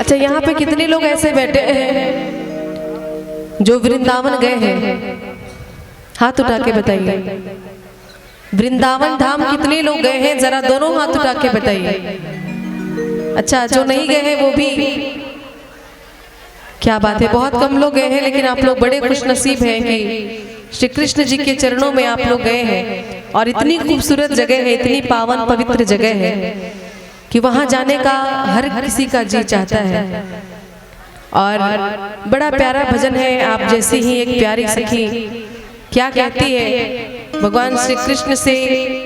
अच्छा, यहाँ पे कितने लोग ऐसे बैठे हैं जो वृंदावन गए हैं? हाथ उठा के बताइए। वृंदावन धाम कितने लोग गए हैं? जरा दोनों हाथ उठा के बताइए। अच्छा, जो नहीं गए हैं वो भी, क्या बात है, बहुत कम लोग गए हैं, लेकिन आप लोग बड़े खुशनसीब हैं कि श्री कृष्ण जी के चरणों में आप लोग गए हैं। और इतनी खूबसूरत जगह है, इतनी पावन पवित्र जगह है कि वहां जाने का हर किसी का जी चाहता है। और बड़ा प्यारा भजन है। आप जैसी ही एक प्यारी सखी क्या कहती है भगवान श्री कृष्ण से,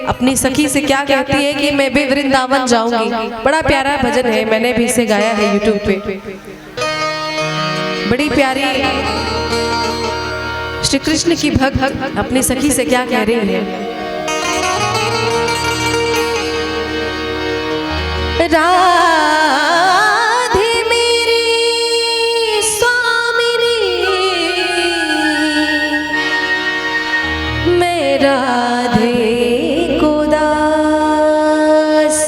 अपनी सखी से क्या कहती है कि मैं भी वृंदावन जाऊंगी। बड़ा प्यारा भजन है, मैंने भी इसे गाया है यूट्यूब पे। बड़ी प्यारी श्री कृष्ण की भक्त अपनी सखी से क्या कह रही है। राधे मेरी स्वामिनी, मैं राधे को दास,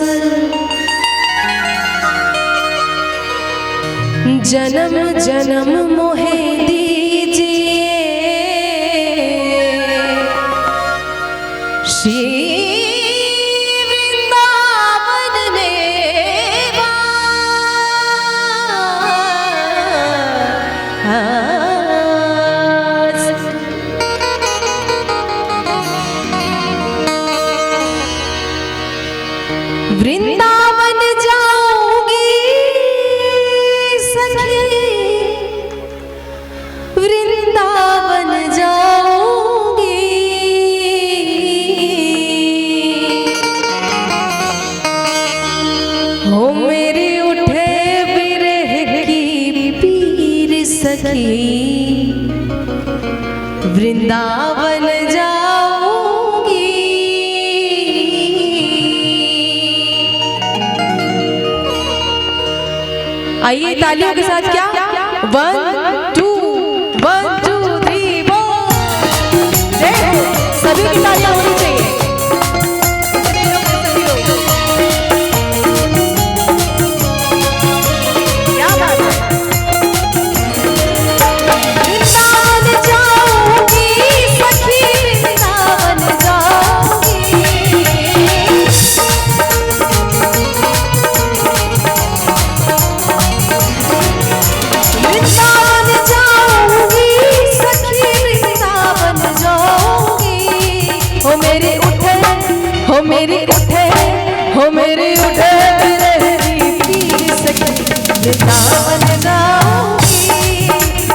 जन्म जन्म मोहे दीजिए श्री वृंदावन जाऊंगी सखी, वृंदावन जाऊंगी, हो मेरी उठे बिरह की पीर सखी, वृंदावन जाऊंगी। आइए तालियों के साथ क्या 1 2 1 2 3 सभी की तालियां होनी चाहिए। क्या बात है। वृंदावन जाऊंगी सखी, वृंदावन जाऊंगी, हो मेरी उठे बिरही पीर सखी, वृंदावन जाऊंगी,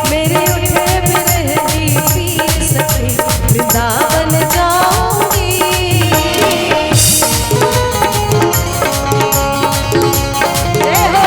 मेरी उठे बिरही पीर सखी, वृंदावन जाऊंगी। जय हो।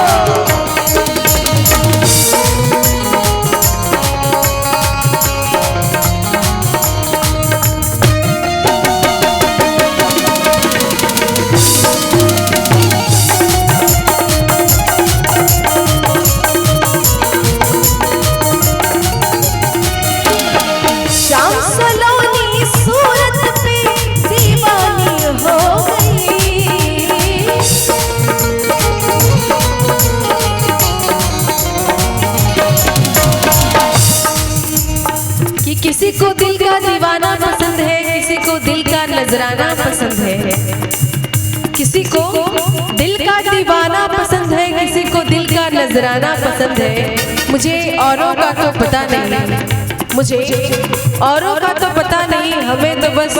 किसी को दिल का दीवाना पसंद है, किसी को दिल का नजराना पसंद है, किसी को दिल का दीवाना पसंद है, किसी को दिल का नजराना पसंद है। मुझे औरों का तो पता नहीं, मुझे औरों का तो पता नहीं, हमें तो बस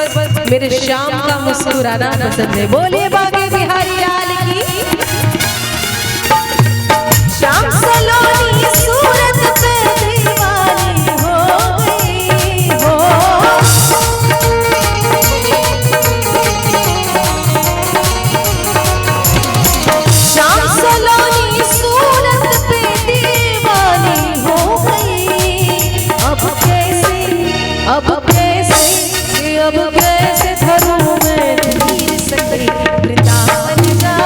मेरे श्याम का मुस्कुराना पसंद है। बोलिए बागे बिहारी लाल की। श्याम सलोनी सूरत पे दीवानी हो गई हो, श्याम सलोनी सूरत पे दीवानी हो गई। अब कैसे धरूं मैं धीर सखी, वृंदावन जा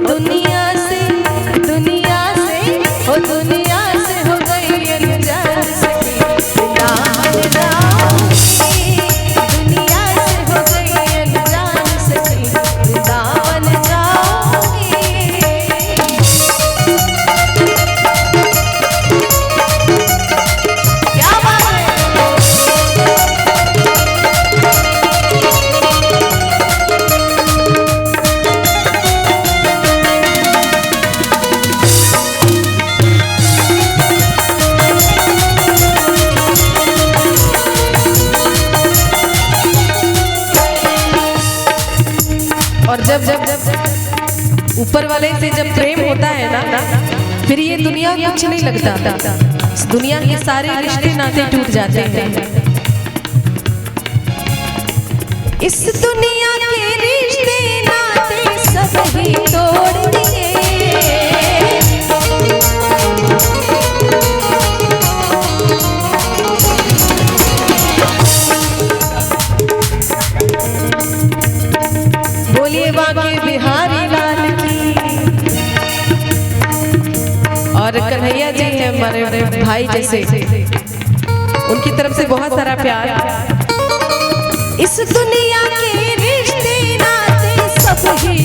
दुनिया से ओ दुनिया से हो गई अनजान सखी, वृंदावन जाऊंगी। दुनिया से हो गई अनजान सखी, वृंदावन जाऊंगी। क्या बात है। और जब ऊपर वाले से जब प्रेम होता है ना, फिर ये दुनिया कुछ नहीं लगता, दुनिया के सारे रिश्ते नाते टूट जाते हैं। इस दुनिया के रिश्ते नाते सब ही तोड़ दिए। बोलिए बांके बिहारी लाल की। और कन्हैया जी हैं हमारे भाई जैसे, उनकी तरफ से बहुत सारा प्यार। इस दुनिया के रिश्ते नाते सब ही